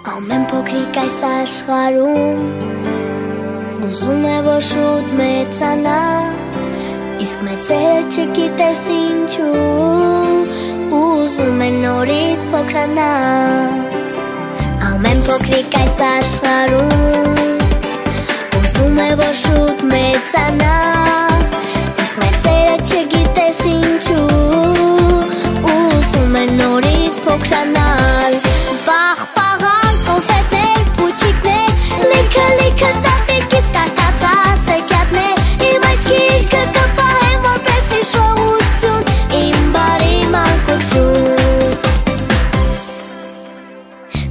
Ամեն փոքրիկ այս աշխարհում ուզում է որ շուտ մեծանա, իսկ մեծերը չգիտես ինչու ուզում է նորից փոքրանա։ Ամեն փոքրիկ այս աշխարհում ուզում է որ շուտ մեծանա, իսկ մեծերը չգիտես ինչու ուզում է նորից փոքրանալ։ Պաղ-պաղան կոնֆետներ, փուչիկներ, լիքը տատիկ իսկ արտացած հեքիաթներ, իմ այս գիրքը կպահեմ որպես հիշողություն, իմ բարի մանկություն։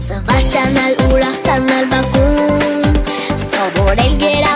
Սվարճանալ ուրախ տանալ բակում, սովորել գերա